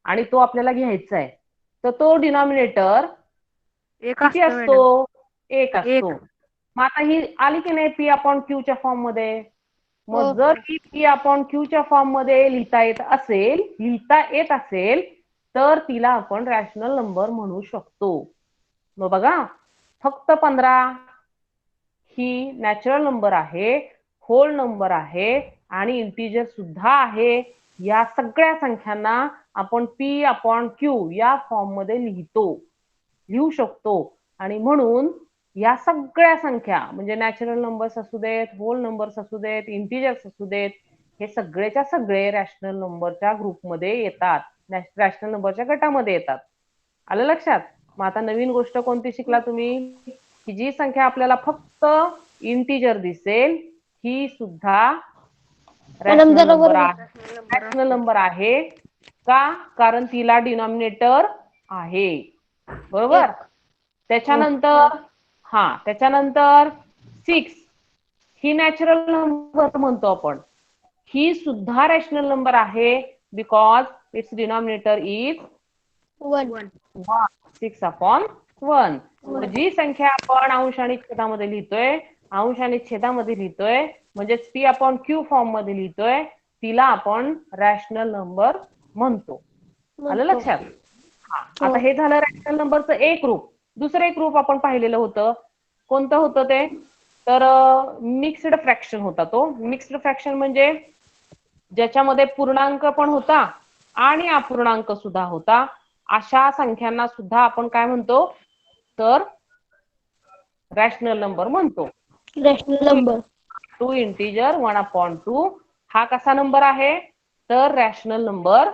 आणि तो आपल्याला घ्यायचा आहे, तर तो डिनॉमिनेटर एक किती असतो मॅडम. असतो? एक एक. असतो. मग आता ही आली की नाही पी अपॉन क्यूच्या फॉर्म मध्ये. मग जर ही पी अपॉन क्यूच्या फॉर्म मध्ये लिहिता येत असेल तर तिला आपण रॅशनल नंबर म्हणू शकतो. मग बघा, फक्त 15 ही नॅचरल नंबर आहे, होल नंबर आहे आणि इंटिजर सुद्धा आहे. या सगळ्या संख्यांना आपण पी अपॉन क्यू या फॉर्म मध्ये लिहू शकतो. आणि म्हणून या सगळ्या संख्या म्हणजे नॅचरल नंबर्स असू देत, होल नंबर्स असू देत, इंटिजर्स असू देत, हे सगळेच्या सगळे रॅशनल नंबरच्या ग्रुपमध्ये येतात, रॅशनल नंबरच्या गटामध्ये येतात. आलं लक्षात? मग आता नवीन गोष्ट कोणती शिकला तुम्ही, की जी संख्या आपल्याला फक्त इंटिजर दिसेल ही सुद्धा रॅशनल नंबर आहे. का? कारण तिला डिनॉमिनेटर आहे. बरोबर. त्याच्यानंतर 6 ही नॅचरल नंबर म्हणतो आपण, ही सुद्धा रॅशनल नंबर आहे because it's denominator is 1. 6 upon 1. जी संख्या आपण अंश आणि छेदामध्ये लिहितोय म्हणजेच पी अपॉन क्यू फॉर्म मध्ये लिहितोय, तिला आपण रॅशनल नंबर म्हणतो. आलं लक्षात? आता हे झालं रॅशनल नंबरचं एक रूप. दुसरं एक रूप आपण पाहिलेलं होतं. कोणतं होतं ते? तर मिक्स्ड फ्रॅक्शन होता तो. मिक्स्ड फ्रॅक्शन म्हणजे ज्याच्यामध्ये पूर्णांक पण होता आणि अपूर्णांक सुद्धा होता, अशा संख्यांना सुद्धा आपण काय म्हणतो? तर रॅशनल नंबर म्हणतो. Rational number. 2 इंटिजर 1/2 हा कसा नंबर आहे? तर रॅशनल नंबर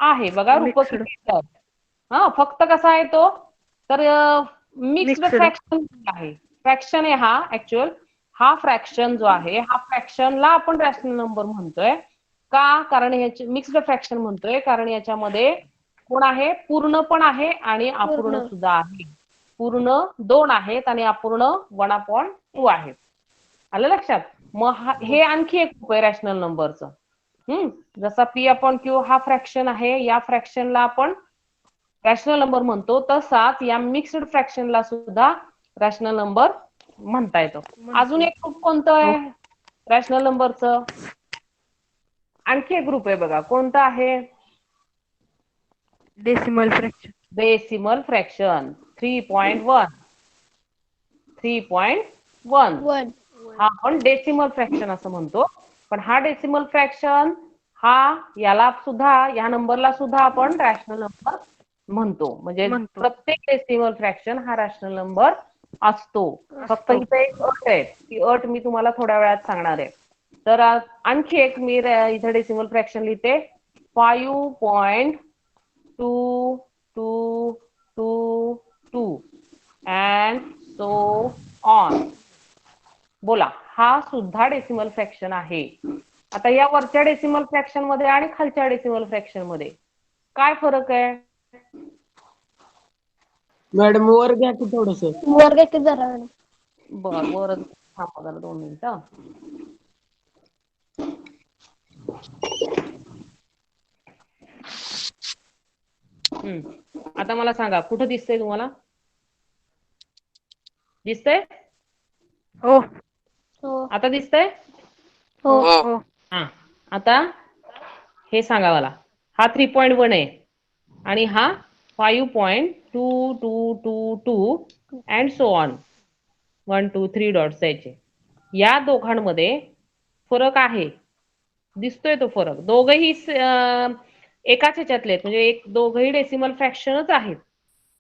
आहे. बघा रूप किती येतात. फक्त कसा आहे तो? तर मिक्स्ड फ्रॅक्शन आहे. फ्रॅक्शन आहे हा ऍक्च्युअल. हा फ्रॅक्शन जो आहे, हा फ्रॅक्शनला आपण रॅशनल नंबर म्हणतोय. का? कारण याचे मिक्स्ड फ्रॅक्शन म्हणतोय कारण याच्यामध्ये कोण आहे? पूर्ण पण आहे आणि अपूर्ण सुद्धा आहे. पूर्ण 2 आहेत आणि अपूर्ण 1/2 आहेत. आलं लक्षात? मग हे आणखी एक रूप आहे रॅशनल नंबरचं. जसा पी अपॉन क्यू हा फ्रॅक्शन आहे, या फ्रॅक्शनला आपण रॅशनल नंबर म्हणतो, तसाच या मिक्स्ड फ्रॅक्शनला सुद्धा रॅशनल नंबर म्हणता येतो. अजून एक ग्रुप कोणतं आहे रॅशनल नंबरचं? आणखी एक ग्रुप आहे बघा, कोणतं आहे? Decimal fraction. Decimal fraction 3.1. 3.1 हा आपण डेसिमल फ्रॅक्शन असं म्हणतो. पण हा डेसिमल फ्रॅक्शन याला सुद्धा, या नंबरला सुद्धा आपण रॅशनल नंबर म्हणतो. म्हणजे प्रत्येक डेसिमल फ्रॅक्शन हा रॅशनल नंबर असतो. फक्त इथे एक अट आहे, ती अट मी तुम्हाला थोड्या वेळात सांगणार आहे. तर आणखी एक मी इथे डेसिमल फ्रॅक्शन लिहिते, 5.22222 अँड सो ऑन. बोला, हा सुद्धा डेसिमल फ्रॅक्शन आहे. आता या वरच्या डेसिमल फ्रॅक्शन मध्ये आणि खालच्या डेसिमल फ्रॅक्शन मध्ये काय फरक आहे? मॅडम वर घ्या की थोडस. वर घ्या की जरा. बर, वर थांबा जरा 2 मिनिटं. आता मला सांगा, कुठं दिसतंय तुम्हाला? दिसतंय? हो. आता दिसतंय? हो. हा. आता हे सांगा मला, हा 3.1 आहे आणि हा 5.2222 अँड सो ऑन. 1 2 3 डॉट्स यायचे. या दोघांमध्ये फरक आहे. दिसतोय तो फरक. दोघही एकाच ह्याच्यातले आहेत, म्हणजे दोघही डेसिमल फ्रॅक्शनच आहेत.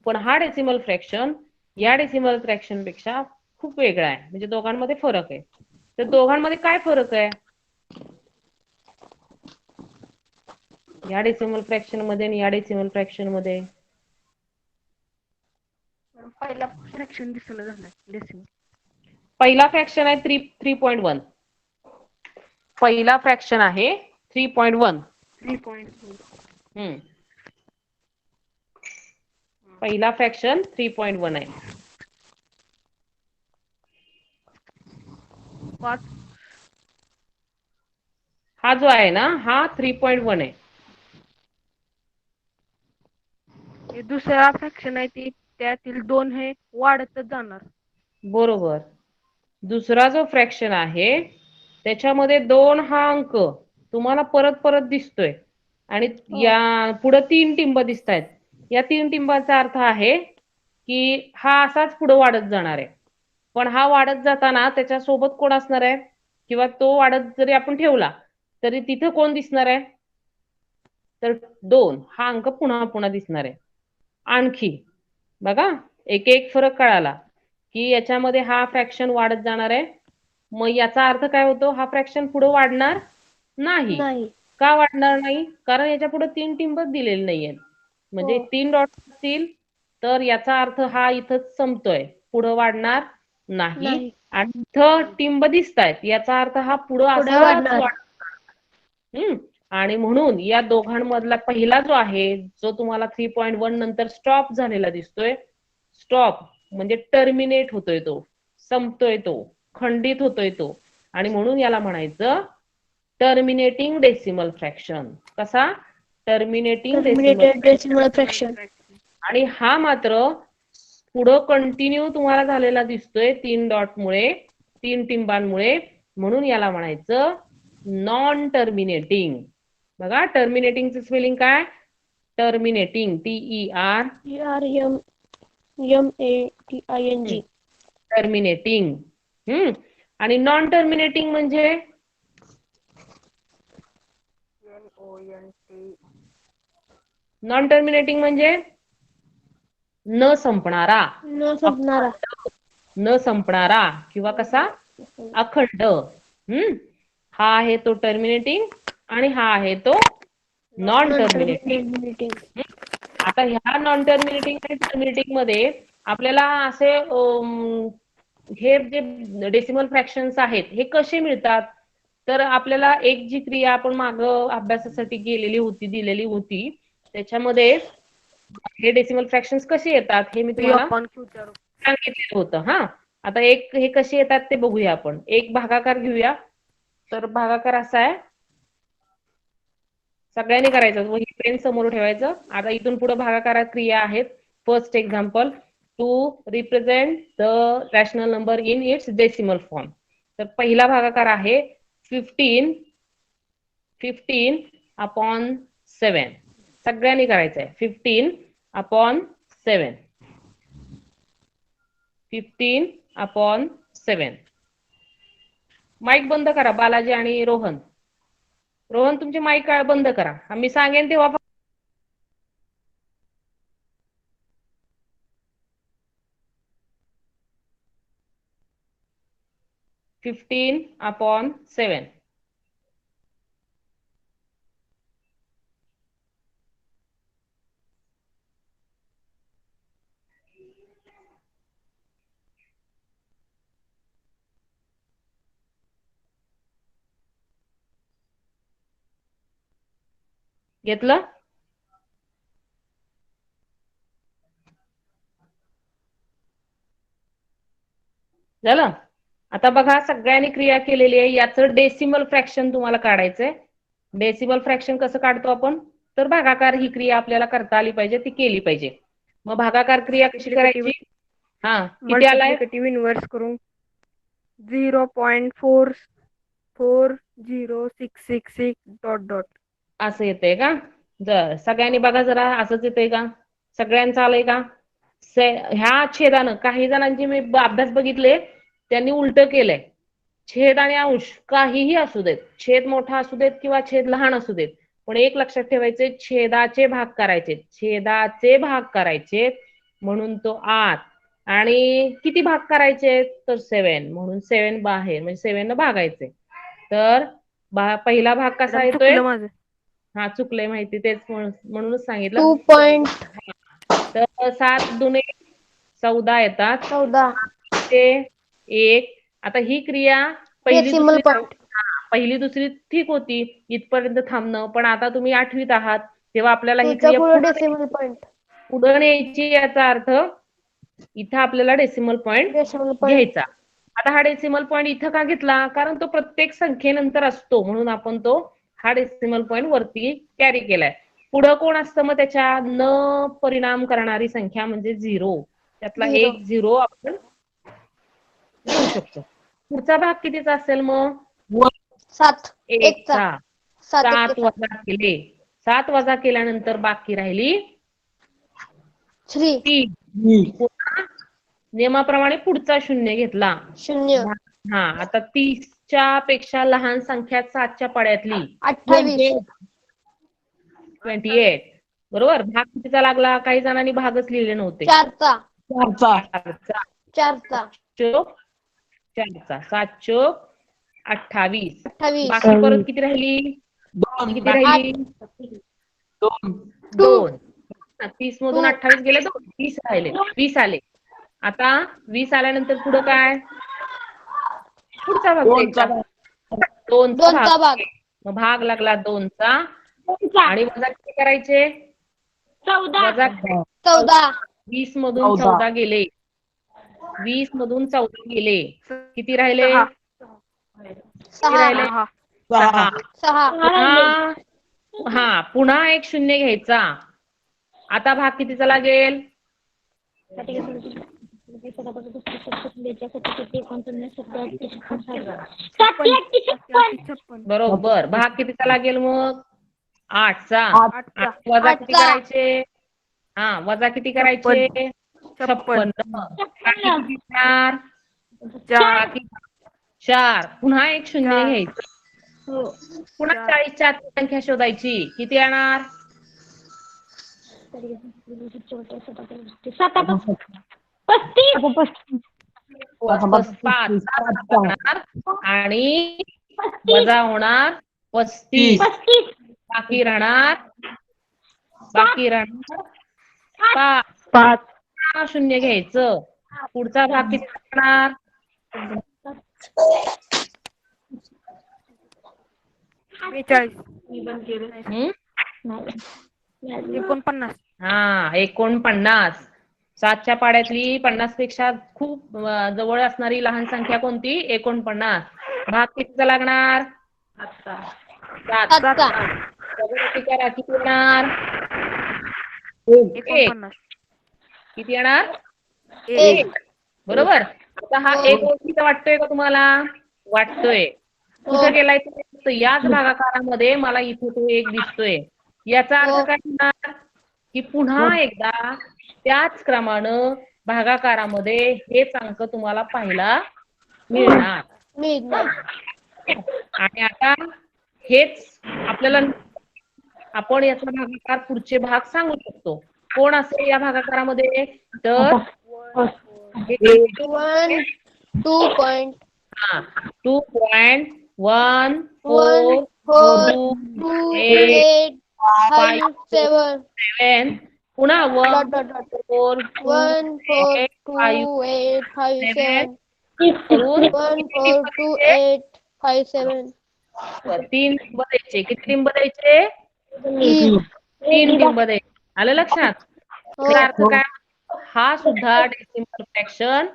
पण हा डेसिमल फ्रॅक्शन या डेसिमल फ्रॅक्शन पेक्षा खूप वेगळा आहे. म्हणजे दोघांमध्ये फरक आहे. तर दोघांमध्ये काय फरक आहे? या डेसिमल फ्रॅक्शन मध्ये आणि या डेसिमल फ्रॅक्शन मध्ये पहिला फ्रॅक्शन दिसलं झालं डेसिमल. पहिला फ्रॅक्शन आहे 3.1. पहिला फ्रॅक्शन आहे 3.1. 3.1. पहिला फ्रॅक्शन 3.1 आहे. 5. हा जो आहे ना, हा 3.1 आहे. जे दुसरा फ्रॅक्शन आहे ती त्यातील 2 हे वाढतच जाणार. बरोबर. दुसरा जो फ्रॅक्शन आहे त्याच्यामध्ये 2 हा अंक तुम्हाला परत परत दिसतोय आणि या पुढे 3 टिंब दिसतायत. या 3 टिंबाचा अर्थ आहे की हा असाच पुढे वाढत जाणार आहे. पण हा वाढत जाताना त्याच्या सोबत कोण असणार आहे किंवा तो वाढत जरी आपण ठेवला तरी तिथे कोण दिसणार आहे तर 2 हा अंक पुन्हा पुन्हा दिसणार आहे. आणखी बघा एक एक फरक कळाला की याच्यामध्ये हा फ्रॅक्शन वाढत जाणार आहे. मग याचा अर्थ काय होतो हा फ्रॅक्शन पुढे वाढणार नाही. नाही. का वाढणार नाही कारण याच्या पुढे 3 टिंबच दिलेले नाहीयेत. म्हणजे 3 डॉट असतील तर याचा अर्थ हा इथंच संपतोय पुढे वाढणार नाही. नाही. आणि इथं टिंब दिसतायत याचा अर्थ हा पुढे पुढे असाच वाढणार. वाढणार. आणि म्हणून या दोघांमधला पहिला जो आहे जो तुम्हाला 3.1 नंतर स्टॉप झालेला दिसतोय. स्टॉप म्हणजे टर्मिनेट होतोय तो, संपतोय तो, खंडित होतोय तो आणि म्हणून याला म्हणायचं टर्मिनेटिंग डेसिमल फ्रॅक्शन. कसा टर्मिनेटिंग टर्मिनेटेड डेसिमल फ्रॅक्शन. आणि हा मात्र पुढं कंटिन्यू तुम्हाला झालेला दिसतोय 3 डॉट मुळे, 3 टिंबांमुळे. म्हणून याला म्हणायचं नॉन टर्मिनेटिंग. बघा टर्मिनेटिंगचं स्पेलिंग काय टर्मिनेटिंग TERMINATING. टर्मिनेटिंग. आणि नॉन टर्मिनेटिंग म्हणजे नॉन टर्मिनेटिंग म्हणजे न संपणारा, न संपणारा. न संपणारा किंवा कसा अखंड. हा आहे तो टर्मिनेटिंग आणि हा आहे तो नॉन टर्मिनेटिंग. आता ह्या नॉन टर्मिनेटिंग आणि टर्मिनेटिंग मध्ये आपल्याला असे हे जे डेसिमल फ्रॅक्शन्स आहेत हे कसे मिळतात तर आपल्याला एक जी क्रिया आपण माग अभ्यासासाठी दिलेली होती त्याच्यामध्ये हे डेसिमल फ्रॅक्शन्स कसे येतात हे मी तुम्हाला सांगितलेलं होतं. हा आता एक हे कसे येतात ते बघूया आपण. एक भागाकार घेऊया. तर भागाकार असा आहे सगळ्यांनी करायचं वही पेन समोर ठेवायचं. आता इथून पुढे भागाकारात क्रिया आहेत. First example to represent the rational number in its decimal form. तर पहिला भागाकार आहे 15/7. सगळ्यांनी करायचं आहे 15/7. 15/7. माईक बंद करा बालाजी आणि रोहन. रोहन तुमची माईक बंद करा. मी सांगेन तेव्हा 15/7. घेतलं. झालं. आता बघा सगळ्यांनी क्रिया केलेली आहे. याचं डेसिमल फ्रॅक्शन तुम्हाला काढायचंय. डेसिमल फ्रॅक्शन कसं काढतो आपण तर भागाकार ही क्रिया आपल्याला करता आली पाहिजे ती केली पाहिजे. मग भागाकार क्रिया कशी करायची हा किती आलाय मल्टिप्लिकेटिव्ह इन्व्हर्स करून 0.44066 डॉट डॉट असं येतंय का सगळ्यांनी बघा जरा असंच येतंय का सगळ्यांचं आलंय का ह्या छेदानं काही जणांचे मी अभ्यास बघितले त्यांनी उलट केलंय. छेद आणि अंश काहीही असू देत छेद मोठा असू देत किंवा छेद लहान असू देत पण एक लक्षात ठेवायचे छेदाचे भाग करायचे म्हणून तो 8 आणि किती भाग करायचे तर 7 म्हणून 7 बाहेर म्हणजे 7 न भागायचे. तर पहिला भाग कसा येतोय हा चुकलंय माहिती तेच म्हणूनच सांगितलं 2. तर 7 दुने 14 येतात 14. ते 1. आता ही क्रिया पहिली दुसरी ठीक होती इथपर्यंत थांबणं पण आता तुम्ही 8वीत आहात तेव्हा आपल्याला ही क्रिया डेसिमल पॉइंट पुढे न्यायची याचा अर्थ इथं आपल्याला डेसिमल पॉइंट घ्यायचा. आता हा डेसिमल पॉइंट इथं का घेतला कारण तो प्रत्येक संख्येनंतर असतो म्हणून आपण तो हा डेसिमल पॉइंट वरती कॅरी केलाय. पुढं कोण असतं मग त्याच्या न परिणाम करणारी संख्या म्हणजे 0. त्यातला Zero. एक 0 आपण घेऊ शकतो. पुढचा भाग कितीचा असेल मग? 7. 1चा. 7 7 वजा केले. 7 वजा केल्यानंतर बाकी राहिली 3. 3. पुन्हा नियमाप्रमाणे पुढचा 0 घेतला. 0. हा आता 30च्या पेक्षा लहान संख्या 7च्या पाड्यातली 28. 28. बरोबर. भाग कितीचा लागला? काही जणांनी भागच लिहिले नव्हते. 4चा. 4चा. 4चा. 7 चोक 28. 28. बाकी परत किती राहिली? 2. किती राहिली? 2. 30 मधून 28 गेले 2. 20 राहिले. 20 आले. आता 20 आल्यानंतर पुढं काय? पुढचा भाग द्यायचा. 2चा भाग. मग भाग लागला 2चा. आणि वजा किती करायचे? 14. 20 मधून 14 गेले. 20 मधून 14 गेले. किती राहिले? 6. 6. हा पुन्हा एक 0 घ्यायचा. आता भाग कितीचा लागेल? 56. बरोबर. भाग कितीचा लागेल मग? 8चा. 8चा. वजा किती करायचे? हा वजा किती करायचे? 56. 4. पुन्हा एक 0 घ्यायचं. पुन्हा 40च्या आतली संख्या शोधायची. किती येणार? 5 आणि वजा होणार 35. बाकी राहणार 5. 0 घ्यायचं. पुढचा भाग किती राहणार? 42. 49. हा 49. 7च्या पाड्यातली 50 पेक्षा खूप जवळ असणारी लहान संख्या कोणती? 49. भाग कितीचा लागणार? 7. किती येणार? 49. किती येणार? 1. बरोबर. आता हा एक ओळखीचा वाटतोय का तुम्हाला? वाटतोय. कुठे गेलाय? याच भागाकारामध्ये मला इथे तो एक दिसतोय. याचा अर्थ काय होणार? की पुन्हा एकदा त्याच क्रमानं भागाकारामध्ये हेच अंक तुम्हाला पाहायला मिळणार. आणि आता हेच आपल्याला आपण याचा भागाकार पुढचे भाग सांगू शकतो. कोण असेल या भागाकारामध्ये? तर 2.142857. पुन्हा 1.42857. 3 बदायचे. किती लिंब द्यायचे? 3 लिंब द्यायचे. आलं लक्षात? याचा अर्थ काय? हा सुद्धा डेसिमल फ्रॅक्शन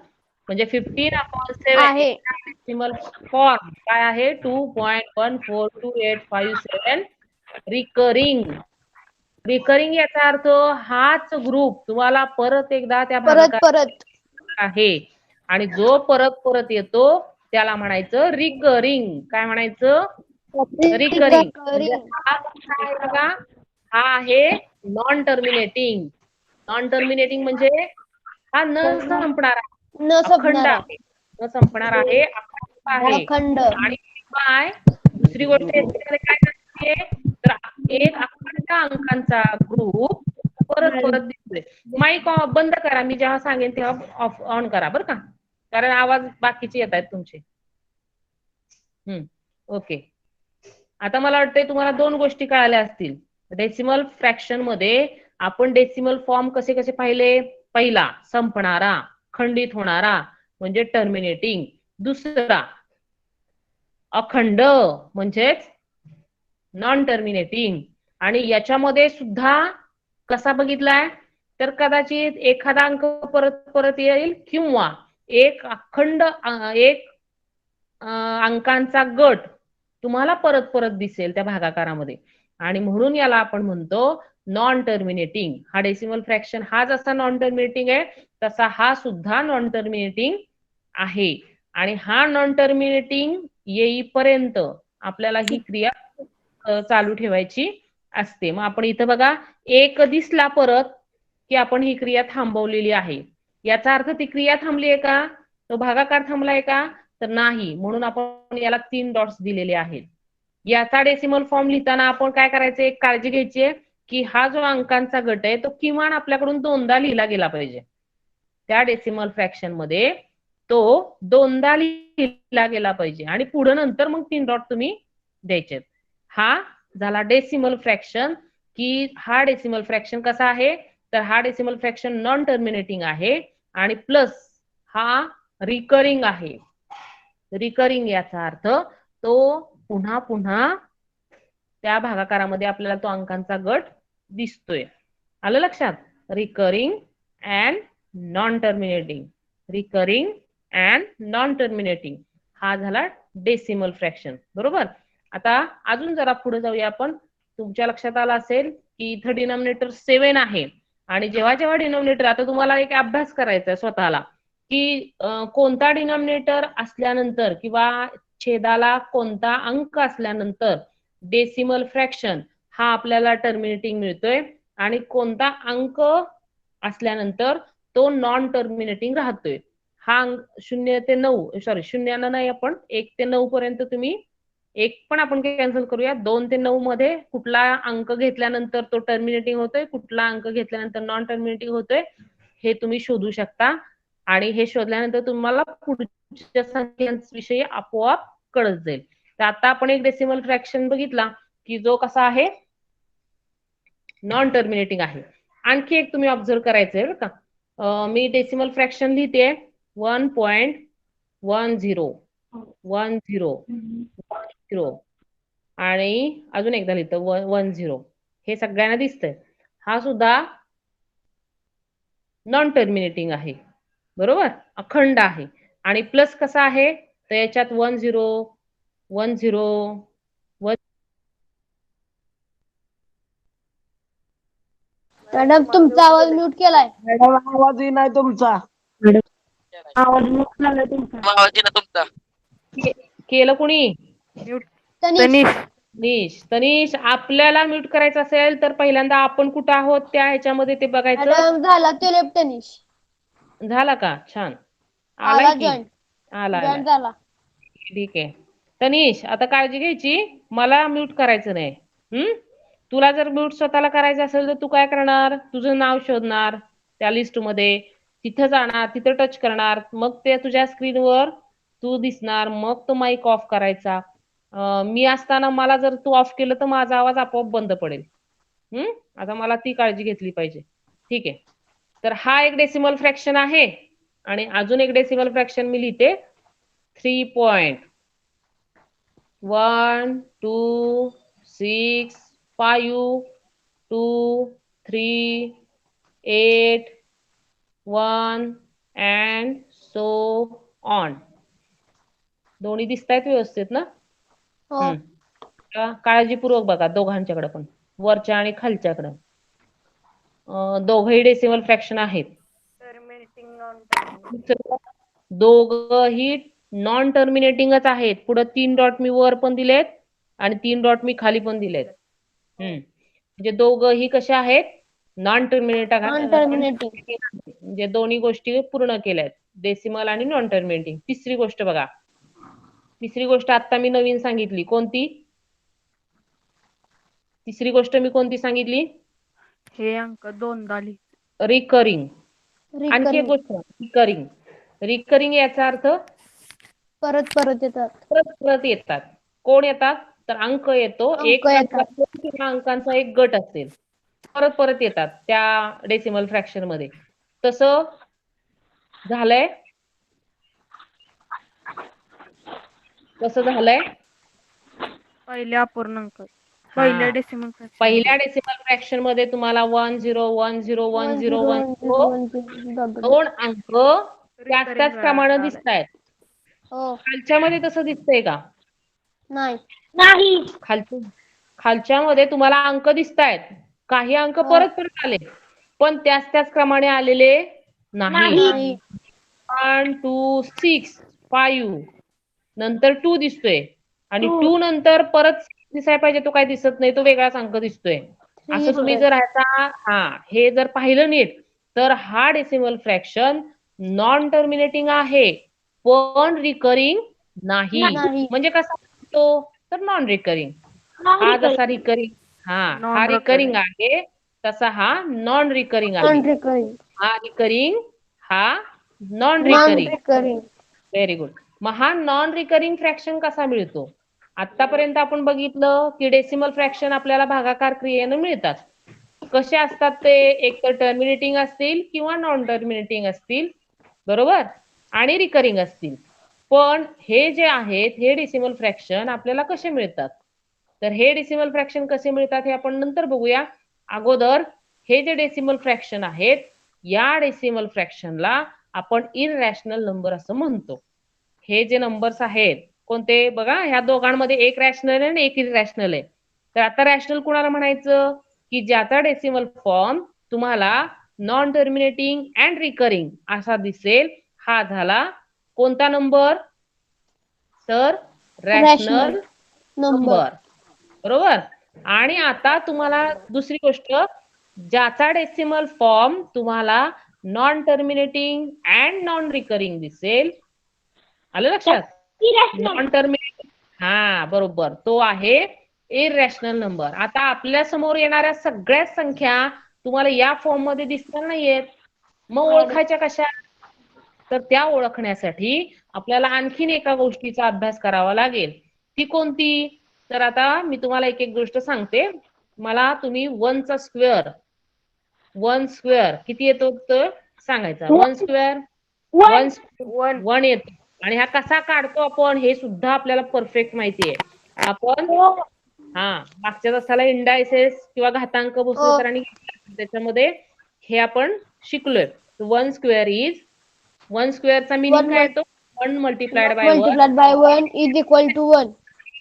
म्हणजे 15/7 डेसिमल फॉर्म काय आहे? 2.142857 रिकरिंग याचा अर्थ हाच ग्रुप तुम्हाला परत एकदा त्या भागाकार आहे. आणि जो परत येतो त्याला म्हणायचं रिकरिंग. काय म्हणायचं? रिकरिंग. हा आहे नॉन टर्मिनेटिंग. नॉन टर्मिनेटिंग म्हणजे हा न संपणारा, अखंड आहे. न संपणार आहे, अखंड आहे. आणि काय दुसरी गोष्ट याच्यामध्ये काय करते? तर एक अखंड अंकांचा ग्रुप परत दिसतोय. माईक बंद करा. मी जेव्हा सांगेन तेव्हा ऑन करा बरं का, कारण आवाज बाकीचे येत आहेत तुमचे. ओके. आता मला वाटतंय तुम्हाला 2 गोष्टी कळाल्या असतील. डेसिमल फ्रॅक्शन मध्ये आपण डेसिमल फॉर्म कसे कसे पाहिले? पहिला संपणारा, खंडित होणारा म्हणजे टर्मिनेटिंग. दुसरा अखंड म्हणजेच नॉन टर्मिनेटिंग. आणि याच्यामध्ये सुद्धा कसा बघितलाय? तर कदाचित एखादा अंक परत येईल किंवा एक अखंड अंकांचा गट तुम्हाला परत दिसेल त्या भागाकारामध्ये. आणि म्हणून याला आपण म्हणतो नॉन टर्मिनेटिंग. हा डेसिमल फ्रॅक्शन हा जसा नॉन टर्मिनेटिंग आहे तसा हा सुद्धा नॉन टर्मिनेटिंग आहे. आणि हा नॉन टर्मिनेटिंग येईपर्यंत आपल्याला ही क्रिया चालू ठेवायची असते. मग आपण इथं बघा एक दिसला परत की आपण ही क्रिया थांबवलेली आहे. याचा अर्थ ती क्रिया थांबली आहे का? तो भागाकार थांबलाय का? तर नाही. म्हणून आपण याला 3 डॉट्स दिलेले आहेत. याचा डेसिमल फॉर्म लिहिताना आपण काय करायचं, एक काळजी घ्यायची आहे की हा जो अंकांचा गट आहे तो किमान आपल्याकडून 2दा लिहिला गेला पाहिजे. त्या डेसिमल फ्रॅक्शन मध्ये तो 2दा लिहिला गेला पाहिजे आणि पुढे नंतर मग 3 डॉट तुम्ही द्यायचे. हा झाला डेसिमल फ्रॅक्शन. की हा डेसिमल फ्रॅक्शन कसा आहे, तर हा डेसिमल फ्रॅक्शन नॉन टर्मिनेटिंग आहे आणि प्लस हा रिकरिंग आहे. रिकरिंग याचा अर्थ तो पुन्हा पुन्हा त्या भागाकारामध्ये आपल्याला तो अंकांचा गट दिसतोय. आलं लक्षात? Recurring and non terminating. Recurring and non terminating हा झाला डेसिमल फ्रॅक्शन. बरोबर. आता अजून जरा पुढे जाऊया आपण. तुमच्या लक्षात आलं असेल की इथं डिनॉमिनेटर 7 आहे आणि जेव्हा जेव्हा डिनॉमिनेटर, आता तुम्हाला एक अभ्यास करायचा आहे स्वतःला की कोणता डिनॉमिनेटर असल्यानंतर किंवा छेदाला कोणता अंक असल्यानंतर डेसिमल फ्रॅक्शन हा आपल्याला टर्मिनेटिंग मिळतोय आणि कोणता अंक असल्यानंतर तो नॉन टर्मिनेटिंग राहतोय. हा 0 ते 9 सॉरी 0 नाही, आपण 1 ते 9 पर्यंत तुम्ही एक पण आपण कॅन्सल करूया. 2 ते 9 मध्ये कुठला अंक घेतल्यानंतर तो टर्मिनेटिंग होतोय, कुठला अंक घेतल्यानंतर नॉन टर्मिनेटिंग होतोय हे तुम्ही शोधू शकता. आणि हे शोधल्यानंतर तुम्हाला पुढच्या संख्यांविषयी आपोआप कळत जाईल. तर आता आपण एक डेसिमल फ्रॅक्शन बघितला की जो कसा आहे, नॉन टर्मिनेटिंग आहे. आणखी एक तुम्ही ऑब्झर्व करायचंय बरं का. मी डेसिमल फ्रॅक्शन लिहिते 1.10 आणि अजून एकदा लिहितो 10. हे सगळ्यांना दिसतंय. हा सुद्धा नॉन टर्मिनेटिंग आहे. बरोबर, अखंड आहे. आणि प्लस कसा आहे, तर याच्यात 10 मॅडम तुमचा आवाज म्यूट केलाय. मॅडम आवाजही नाही तुमचा. केलं कोणी? तनिष. तनिष आपल्याला म्यूट करायचं असेल तर पहिल्यांदा आपण कुठं आहोत त्या ह्याच्यामध्ये ते बघायचं. मॅडम झाला तो लेफ्ट तनिष. झाला का? छान. आला की जॉईन. आला जॉईन झाला. ठीक आहे. तनिष आता काळजी घ्यायची, मला म्यूट करायचं नाही. तुला जर म्यूट स्वतःला करायचं असेल तर तू काय करणार, तुझं नाव शोधणार त्या लिस्ट मध्ये, तिथं जाणार, तिथं टच करणार, मग ते तुझ्या स्क्रीनवर तू दिसणार, मग तो माईक ऑफ करायचा. मी असताना मला जर तू ऑफ केलं तर माझा आवाज आपोआप बंद पडेल. आता मला ती काळजी घेतली पाहिजे. ठीक आहे. तर हा एक डेसिमल फ्रॅक्शन आहे आणि अजून एक डेसिमल फ्रॅक्शन मी लिहिते 3.1265238 and so on. दोन्ही दिसतायत व्यवस्थित ना? हो. काळजीपूर्वक बघा दोघांच्याकडे पण, वरच्या आणि खालच्याकडे. दोघही डेसिमल फ्रॅक्शन आहेत. दोघही नॉन टर्मिनेटिंगच आहेत. पुढे 3 डॉट मी वर पण दिलेत आणि 3 डॉट मी खाली पण दिलेत. म्हणजे दोघही कसे आहेत, नॉन टर्मिनेटिंग. म्हणजे दोन्ही गोष्टी पूर्ण केल्यात, डेसिमल आणि नॉन टर्मिनेटिंग. तिसरी गोष्ट बघा, तिसरी गोष्ट आता मी नवीन सांगितली. कोणती तिसरी गोष्ट मी कोणती सांगितली? हे अंक 2दा लिह. रिकरिंग. आणखी एक गोष्ट रिकरिंग. रिकरिंग याचा अर्थ परत परत येतात. परत परत येतात. कोण येतात, तर अंक येतो. एक किंवा अंकांचा एक गट असेल, परत परत येतात त्या डेसिमल फ्रॅक्शन मध्ये. तसं झालंय, कसं झालंय पहिल्या अपूर्णांक, पहिल्या डेसिमल फ्रॅक्शन. पहिल्या डेसिमल फ्रॅक्शन मध्ये तुम्हाला 10101010 दोन अंक त्याच क्रमाने दिसतायत. खालच्या मध्ये तसं दिसतंय का? नाही. खालचं खालच्यामध्ये तुम्हाला अंक दिसतायत, काही अंक हो. परत परत आले, पण त्याच क्रमाने आलेले नाही. नाही. 1 2 6 5 नंतर 2 दिसतोय आणि 2 नंतर परत दिसायला पाहिजे, तो काय दिसत नाही, तो वेगळाच अंक दिसतोय. असं तुम्ही जर हे जर पाहिलं नीट, तर हा डेसिमल फ्रॅक्शन नॉन टर्मिनेटिंग आहे, पण रिकरिंग नाही. नाही. म्हणजे कसा तो, तर नॉन रिकरिंग. हा जसा रिकरिंग हा रिकरिंग आहे, तसा हा नॉन रिकरिंग आहे. Non recurring. हा रिकरिंग, हा non non recurring. Recurring. Very good. मग हा नॉन रिकरिंग फ्रॅक्शन कसा मिळतो? आतापर्यंत आपण बघितलं की डेसिमल फ्रॅक्शन आपल्याला भागाकार क्रियेनं मिळतात. कसे असतात ते? एक तर टर्मिनेटिंग असतील किंवा नॉन टर्मिनेटिंग असतील, बरोबर, आणि रिकरिंग असतील. पण हे जे आहेत हे डेसिमल फ्रॅक्शन आपल्याला कसे मिळतात? तर हे डेसिमल फ्रॅक्शन कसे मिळतात हे आपण नंतर बघूया. अगोदर हे जे डेसिमल फ्रॅक्शन आहेत, या डेसिमल फ्रॅक्शनला आपण इररॅशनल नंबर असं म्हणतो. हे जे नंबर्स आहेत कोणते बघा, ह्या दोघांमध्ये एक रॅशनल आहे आणि एक इररॅशनल आहे. तर आता रॅशनल कुणाला म्हणायचं? की ज्याचा डेसिमल फॉर्म तुम्हाला नॉन टर्मिनेटिंग अँड रिकरिंग असा दिसेल, हा झाला कोणता नंबर? तर रॅशनल नंबर, बरोबर. आणि आता तुम्हाला दुसरी गोष्ट, ज्याचा डेसिमल फॉर्म तुम्हाला non terminating and non recurring दिसेल, आलं लक्षात? नॉन टर्मिनेटिंग, बरोबर, तो आहे इररॅशनल नंबर. आता आपल्या समोर येणाऱ्या सगळ्याच संख्या तुम्हाला या फॉर्म मध्ये दिसणार नाहीयेत, मग ओळखायच्या कशा? तर त्या ओळखण्यासाठी आपल्याला आणखीन एका गोष्टीचा अभ्यास करावा लागेल. ती कोणती? तर आता मी तुम्हाला एक एक गोष्ट सांगते. मला तुम्ही 1 चा स्क्वेअर, 1 स्क्वेअर किती येतो तर सांगायचा. 1 स्क्वेअर 1 येतो. आणि हा कसा काढतो आपण हे सुद्धा आपल्याला परफेक्ट माहिती आहे. आपण मागच्या तासाला इंडायसेस किंवा घातांक भोसले सरांनी त्याच्यामध्ये हे आपण शिकलोय. 1 स्क्वेअर इज, 1 स्क्वेअरचा मिनिंग काय येतो? 1 multiplied by 1 is equal to 1.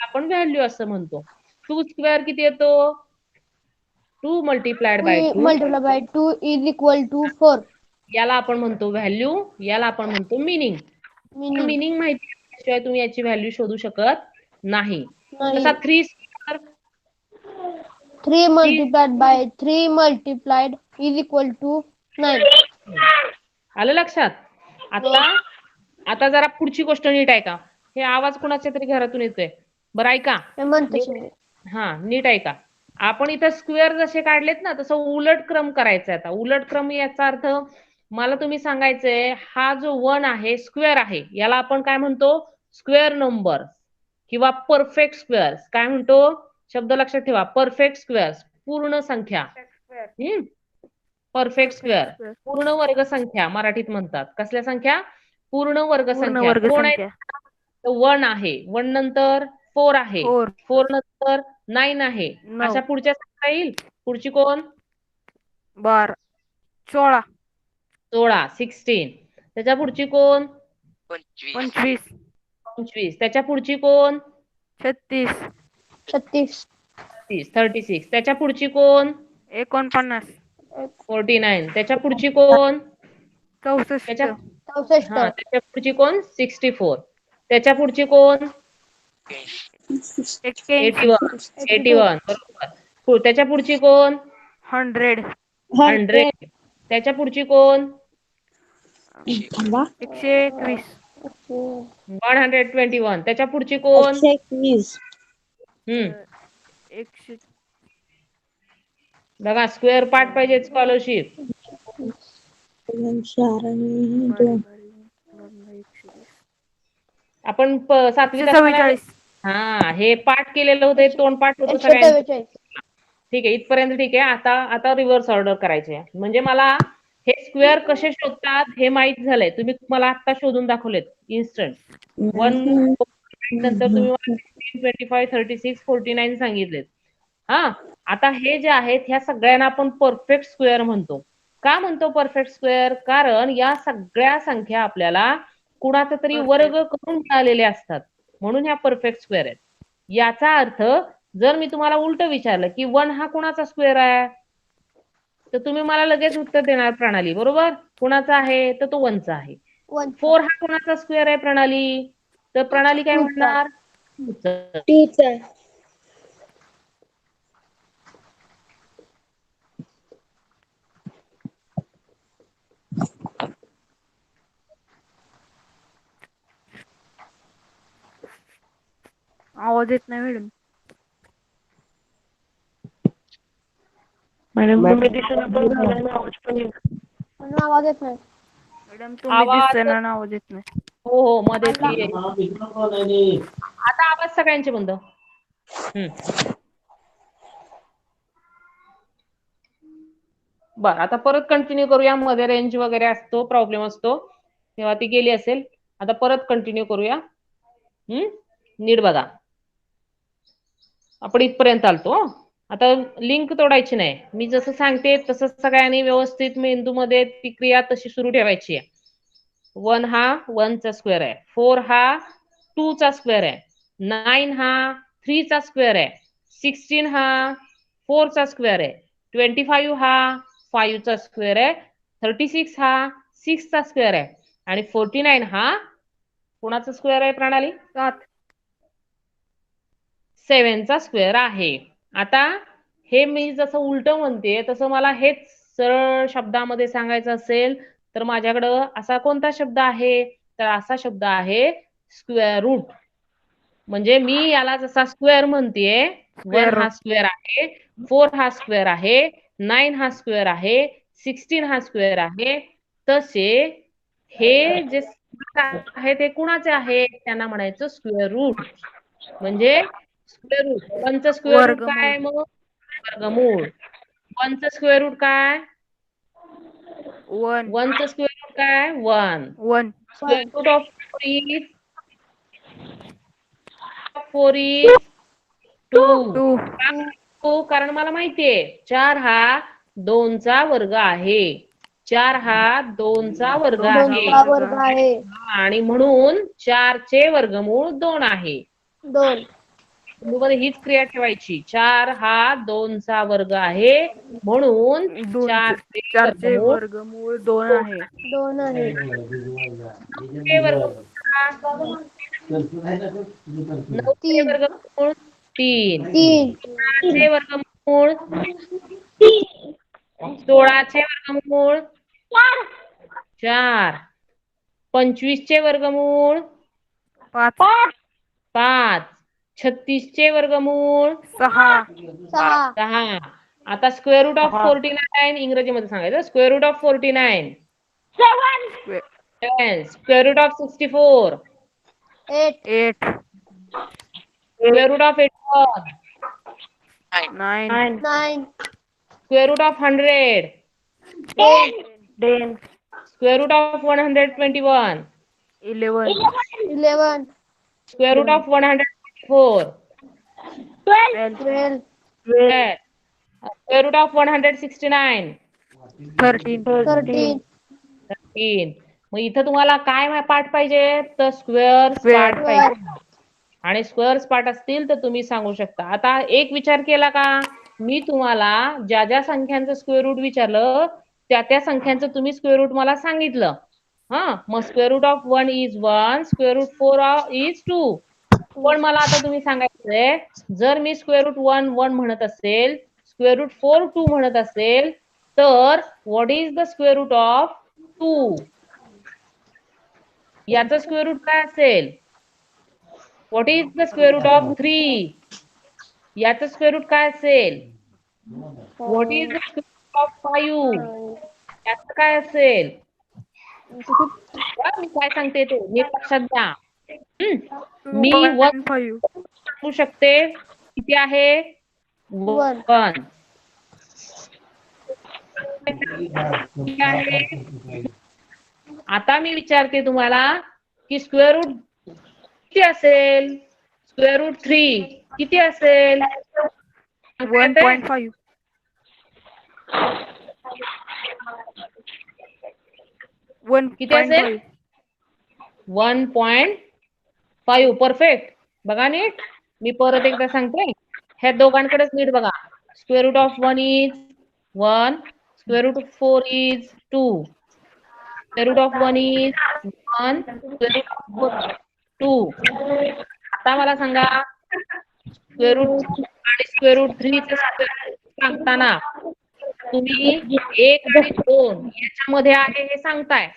आपण व्हॅल्यू असं म्हणतो. 2 स्क्वेअर किती येतो? 2 multiplied by 2 is equal to 4. याला आपण म्हणतो व्हॅल्यू, याला आपण म्हणतो मिनिंग. मिनिंग माहिती असल्याशिवाय तुम्ही याची व्हॅल्यू शोधू शकत नाही. तसा 3 square, 3 multiplied by 3 multiplied is equal to 9. आलं लक्षात? आता जरा पुढची गोष्ट नीट ऐका. हे आवाज कुणाच्या तरी घरातून येतोय, बरं ऐका. नीट ऐका. आपण इथं स्क्वेअर जसे काढलेत ना, तसं उलट क्रम करायचा. आता उलट क्रम याचा अर्थ मला तुम्ही सांगायचंय, हा जो 1 आहे स्क्वेअर आहे, याला आपण काय म्हणतो? स्क्वेअर नंबर किंवा परफेक्ट स्क्वेअर. काय म्हणतो? शब्द लक्षात ठेवा, परफेक्ट स्क्वेअर, पूर्ण संख्या. परफेक्ट स्क्वेअर, पूर्ण वर्ग संख्या मराठीत म्हणतात. कसल्या संख्या? पूर्ण वर्ग संख्या. कोण आहे? 1 आहे, 1 नंतर 4 आहे, 4 नंतर 9 आहे, अशा पुढच्या संख्या येईल. पुढची कोण? 12, 16, 16 त्याच्या पुढची कोण? 25, 25 त्याच्या पुढची कोण? 36, 36 त्याच्या पुढची कोण? 49, 49 त्याच्या पुढची कोण? 64, त्याच्या पुढची कोण? 64 त्याच्या पुढची कोण? 81 बरोबर. त्याच्या पुढची कोण? 100 त्याच्या पुढची कोण? 121, 121 त्याच्या पुढची कोण? 100, बघा, स्क्वेअर पार्ट पाहिजे स्कॉलरशिप. आपण 7वीत असताना हे पाठ केलेलं होतं, तोंड पाठ होतं सगळ्यांचं. ठीक आहे, इथपर्यंत ठीक आहे. आता रिव्हर्स ऑर्डर करायचे. म्हणजे मला हे स्क्वेअर कसे शोधतात हे माहित झालंय. तुम्ही मला आता शोधून दाखवलेत इन्स्टंट. 1 नंतर तुम्ही 25, 36, 49 सांगितलेत. आता हे जे आहेत ह्या सगळ्यांना आपण परफेक्ट स्क्वेअर म्हणतो. का म्हणतो परफेक्ट स्क्वेअर? कारण या सगळ्या संख्या आपल्याला कुणाचा तरी वर्ग करून मिळालेले असतात, म्हणून ह्या परफेक्ट स्क्वेअर आहेत. याचा अर्थ जर मी तुम्हाला उलट विचारलं की 1 हा कुणाचा स्क्वेअर आहे, तर तुम्ही मला लगेच उत्तर देणार प्रणाली, बरोबर? कुणाचा आहे तर तो 1 चा आहे. 4 हा कुणाचा स्क्वेअर आहे प्रणाली, तर प्रणाली काय म्हणणार? 2 चा. आवाज येत नाही मॅडम. मॅडम तुम्ही दिसून पण झाला ना आवाज पण येत. आवाज येत नाही. मॅडम तुम्ही आवाज दिसताना ना आवाज येत नाही. हो हो मध्येच आता आवाज सगळ्यांचे बंद. बर आता परत कंटिन्यू करूया. मध्ये रेंज वगैरे असतो, प्रॉब्लेम असतो, तेव्हा ती गेली असेल. आता परत कंटिन्यू करूया. नीट बघा. आपण इथपर्यंत आलतो. आता लिंक तोडायची नाही. मी जसं सांगते तसं सगळ्यांनी व्यवस्थित मेंदूमध्ये ती क्रिया तशी सुरू ठेवायची आहे. 1 हा 1 चा स्क्वेअर आहे, 4 हा 2 चा स्क्वेअर आहे, 9 हा 3 चा स्क्वेअर आहे, 16 हा 4 चा स्क्वेअर आहे, 25 हा 5 चा स्क्वेअर आहे, 36 हा 6 चा स्क्वेअर आहे आणि 49 हा कोणाचा स्क्वेअर आहे प्रणाली? 7 चा स्क्वेअर आहे. आता हे मी जसं उलट म्हणते तसं मला हेच सरळ शब्दामध्ये सांगायचं असेल तर माझ्याकडं असा कोणता शब्द आहे, तर असा शब्द आहे स्क्वेअर रूट. म्हणजे मी याला जसा स्क्वेअर म्हणतेय, 1 हा स्क्वेअर आहे, 4 हा स्क्वेअर आहे, 9 हा स्क्वेअर आहे, 16 हा स्क्वेअर आहे, तसे हे जे आहे ते कुणाचे आहे, त्यांना म्हणायचं स्क्वेअर रूट. म्हणजे स्क्वेअर रूट. 1 चं स्क्वेअर रूट काय मग? वर्गमूळ. 1 चं स्क्वेअर रूट काय? 1 चं स्क्वेअर रूट काय? 1. Square root of 4 is 2. कारण मला माहितीये 4 हा 2 चा वर्ग आहे. 4 हा 2 चा वर्ग आहे. वर्ग आहे. आणि म्हणून 4 चे वर्गमूळ 2 आहे. 2. मध्ये हीच क्रिया ठेवायची. 4 हा 2 चा वर्ग आहे म्हणून 4 चे वर्गमूळ 2 आहे. 2 आहे. 9 चे वर्गमूळ 3. 4 चे वर्गमूळ 16 चे वर्गमूळ 4. 25 चे वर्गमूळ 5. 36 चे वर्गमूळ 6. आता स्क्वेअर रूट ऑफ 49 इंग्रजीमध्ये सांगायचं. Square root of 49 7. Square root of 64 8. Square root of 81 9. Square root of 100 10. Square root of 121 11. Square root of 124 12. Square root of 169 13. 13. मग इथं तुम्हाला काय पाठ पाहिजे तर स्क्वेअर पाठ पाहिजे. आणि स्क्वेअर्स पाठ असतील तर तुम्ही सांगू शकता. आता एक विचार केला का, मी तुम्हाला ज्या ज्या संख्यांचं स्क्वेअर रूट विचारलं त्या त्या संख्यांचं तुम्ही स्क्वेअर रूट मला सांगितलं. मग square root of 1 is 1, square root 4 is 2. पण मला आता तुम्ही सांगायचंय जर मी स्क्वेअर रूट 1 1 म्हणत असेल, स्क्वेअर रूट 4 2 म्हणत असेल, तर what is the square root of 2? याचं स्क्वेअर रूट काय असेल? What is the square root of 3? याचं स्क्वेअर रूट काय असेल? What is the square root of 5? याचं काय असेल? मी काय सांगते ते नीट लक्षात घ्या. मी 1 सांगू शकते किती आहे? 1. आता मी विचारते तुम्हाला की स्क्वेअर रूट किती असेल? स्क्वेअर रूट 3 किती असेल? 1.5. किती असेल? 1.5. परफेक्ट. बघा नीट, मी परत एकदा सांगते. ह्या दोघांकडेच नीट बघा. Square root of 1 is 1, square root of 4 is 2, square root of 1 is 1, square root of 4 2. आता मला सांगा स्क्वेअर रूट आणि स्क्वेअर रूट 3 चे सांगताना तुम्ही 1 आणि 2 याच्यामध्ये आहे हे सांगताय,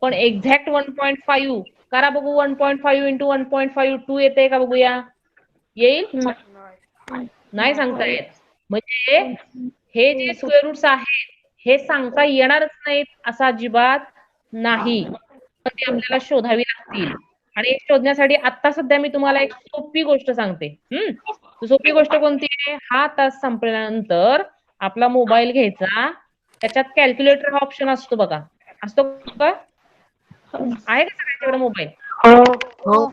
पण एक्झॅक्ट 1.5 करा बघू. 1.5 इंटू 1.5 2 येते का बघूया. येईल? नाही सांगता येत. म्हणजे हे जे स्क्वेअर रूट्स आहेत हे सांगता येणारच नाहीत असं अजिबात नाही, पण ते आपल्याला शोधावी लागतील. आणि हे शोधण्यासाठी आता सध्या मी तुम्हाला एक सोपी गोष्ट सांगते. सोपी गोष्ट कोणती आहे? हा तास संपल्यानंतर आपला मोबाईल घ्यायचा, त्याच्यात कॅल्क्युलेटर हा ऑप्शन असतो बघा. असतो का? आहे का सगळ्यांच्याकडे मोबाईल? हो.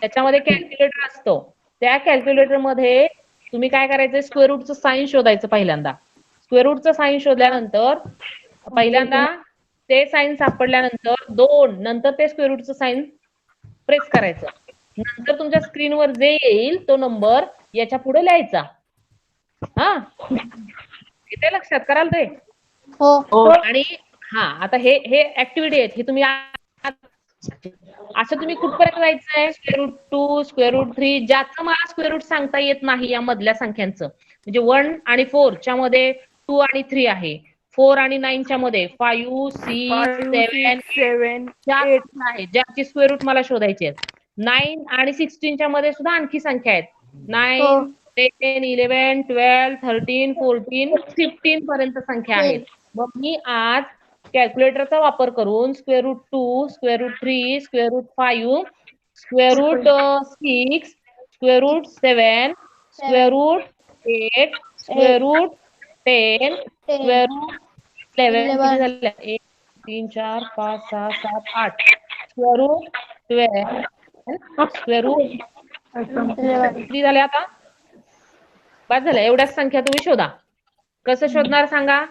त्याच्यामध्ये कॅल्क्युलेटर असतो. त्या कॅल्क्युलेटर मध्ये तुम्ही काय करायचं, स्क्वेअर रूटचं साइन शोधायचं पहिल्यांदा. स्क्वेअर रूटचं साइन शोधल्यानंतर पहिल्यांदा ते साइन सापडल्यानंतर 2 नंतर ते स्क्वेअर रूटचं साइन प्रेस करायचं. नंतर तुमच्या स्क्रीनवर जे येईल तो नंबर याच्या पुढे लिहायचा. हा, इथे लक्षात कराल ते. हो. आणि हा आता हे ऍक्टिव्हिटी आहेत, हे तुम्ही असं तुम्ही कुठपर्यंत जायचंय? स्क्वेअर रूट 2, स्क्वेअर रूट 3, ज्याचं मला स्क्वेअर रूट सांगता येत नाही या मधल्या संख्यांचं, म्हणजे 1 आणि 4 च्या मध्ये 2 आणि 3 आहे, 4 आणि 9 च्या मध्ये 5, 6, 7, 7, 8 8. आहे, ज्याची स्क्वेअर रूट मला शोधायची आहे. 9 आणि 16 च्या मध्ये सुद्धा आणखी संख्या आहेत. 9, 10, 11, 12, 13, 14, 15 पर्यंत संख्या आहेत. मग मी आज कॅल्क्युलेटरचा वापर करून square root 2, square root 3, square root 5, square root 6, square root 7, square root 8, square root 10, square root 11 किती झाले? 1, 3, 4, 5, 6, 7, 8, स्क्वेअर रूट 12, स्क्वेअर रूट किती झाले आता? बस झालं. एवढ्याच संख्या तुम्ही शोधा. कसं शोधणार सांगा?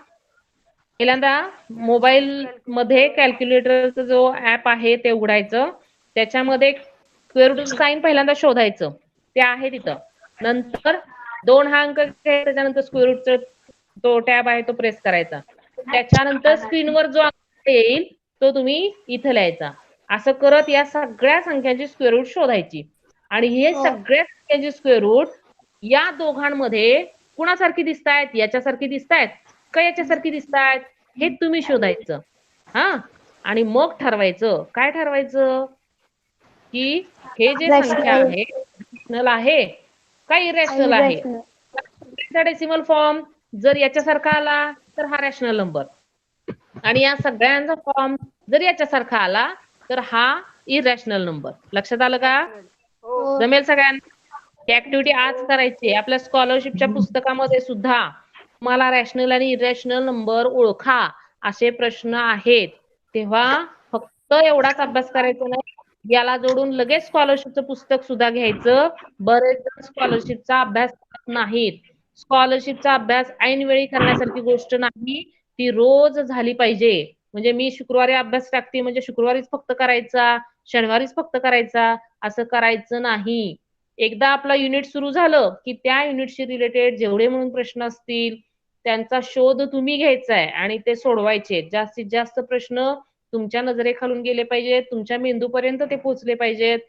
पहिल्यांदा मोबाईल मध्ये कॅल्क्युलेटरचा जो ऍप आहे ते उघडायचं, त्याच्यामध्ये स्क्वेअर रूट साइन पहिल्यांदा शोधायचं, ते आहे तिथं. नंतर 2 हा अंक घ्यायचा, त्याच्यानंतर स्क्वेअर रूटचा तो टॅब आहे तो प्रेस करायचा. त्याच्यानंतर स्क्रीनवर जो अंक येईल तो तुम्ही इथं लिहायचा. असं करत या सगळ्या संख्यांची स्क्वेअर रूट शोधायची. आणि हे सगळ्या संख्यांची स्क्वेअर रूट या दोघांमध्ये कुणासारखी दिसतायत? याच्यासारखी दिसतायत का याच्यासारखी दिसतायत? हे तुम्ही शोधायचं. हा, आणि मग ठरवायचं. काय ठरवायचं? की हे जे संख्या आहे रॅशनल आहे का इरॅशनल आहे? डेसिमल फॉर्म जर याच्यासारखा आला तर हा रॅशनल नंबर, आणि या सगळ्यांचा फॉर्म जर याच्यासारखा आला तर हा इरॅशनल नंबर. लक्षात आलं का? जमेल सगळ्यांना? ही ऍक्टिव्हिटी आज करायची. आपल्या स्कॉलरशिपच्या पुस्तकामध्ये सुद्धा मला रॅशनल आणि इरॅशनल नंबर ओळखा असे प्रश्न आहेत. तेव्हा फक्त एवढाच अभ्यास करायचा नाही, याला जोडून लगेच स्कॉलरशिपचं पुस्तक सुद्धा घ्यायचं. बरेच जण स्कॉलरशिपचा अभ्यास करत नाहीत. स्कॉलरशिपचा अभ्यास ऐनवेळी करण्यासारखी गोष्ट नाही, ती रोज झाली पाहिजे. म्हणजे मी शुक्रवारी अभ्यास टाकते म्हणजे शुक्रवारीच फक्त करायचा, शनिवारीच फक्त करायचा, असं करायचं नाही. एकदा आपला युनिट सुरू झालं की त्या युनिटशी रिलेटेड जेवढे म्हणून प्रश्न असतील त्यांचा शोध तुम्ही घ्यायचा आहे आणि ते सोडवायचे. जास्तीत जास्त प्रश्न तुमच्या नजरेखालून गेले पाहिजेत, तुमच्या मेंदूपर्यंत ते पोहोचले पाहिजेत,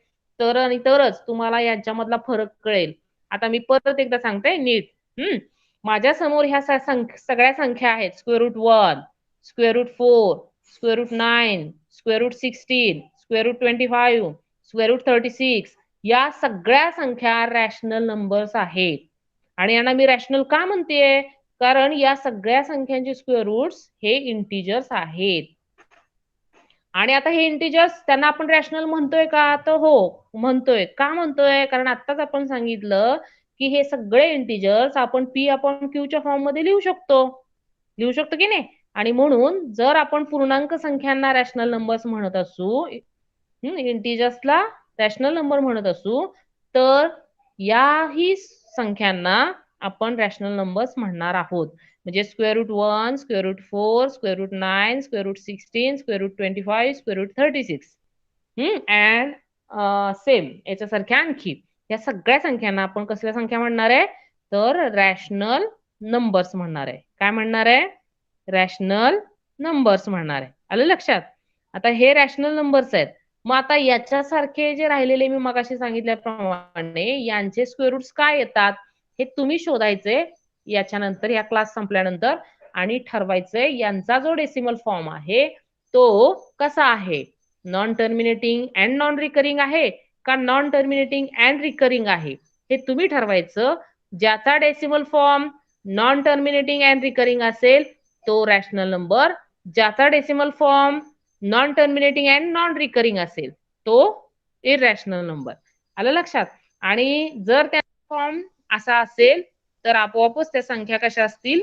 तर आणि तरच तुम्हाला यांच्यामधला फरक कळेल. आता मी परत एकदा सांगते नीट. माझ्या समोर ह्या सगळ्या संख्या आहेत. Square root 1, square root 4, square root 9, square root 16, square root 25, square root 36, या सगळ्या संख्या रॅशनल नंबर्स आहेत. आणि यांना मी रॅशनल का म्हणतेय? कारण या सगळ्या संख्यांचे स्क्वेअर रूट्स हे इंटिजर्स आहेत. आणि आता हे इंटिजर्स त्यांना आपण रॅशनल म्हणतोय का? तर हो म्हणतोय. का म्हणतोय? कारण आत्ताच आपण सांगितलं की हे सगळे इंटिजर्स आपण P अपॉन Q च्या फॉर्म मध्ये लिहू शकतो की नाही? आणि म्हणून जर आपण पूर्णांक संख्यांना रॅशनल नंबर्स म्हणत असू, इंटिजर्सला रॅशनल नंबर म्हणत असू, तर याही संख्यांना आपण रॅशनल नंबर्स म्हणणार आहोत. म्हणजे square root 1, square root 4, square root 9, square root 16, square root 25, square root 36 and same याच्यासारख्या आणखी या सगळ्या संख्यांना आपण कसल्या संख्या म्हणणार आहे? तर रॅशनल नंबर्स म्हणणार आहे. काय म्हणणार आहे? रॅशनल नंबर्स म्हणणार आहे. आलं लक्षात? आता हे रॅशनल नंबर्स आहेत. मग आता याच्यासारखे जे राहिलेले मी मगाशी सांगितल्याप्रमाणे यांचे स्क्वेअर रूट्स काय येतात हे तुम्ही शोधायचे याच्यानंतर, या क्लास संपल्यानंतर, आणि ठरवायचे यांचा जो डेसिमल फॉर्म आहे तो कसा आहे. Non terminating and non recurring आहे का नॉन टर्मिनेटिंग अँड रिकरिंग आहे हे तुम्ही ठरवायचं. ज्याचा decimal form non terminating and recurring असेल तो रॅशनल नंबर, ज्याचा decimal form non terminating and non recurring असेल तो इरॅशनल नंबर. आलं लक्षात? आणि जर त्याचा फॉर्म असा असेल तर आपोआपच त्या संख्या कशा असतील,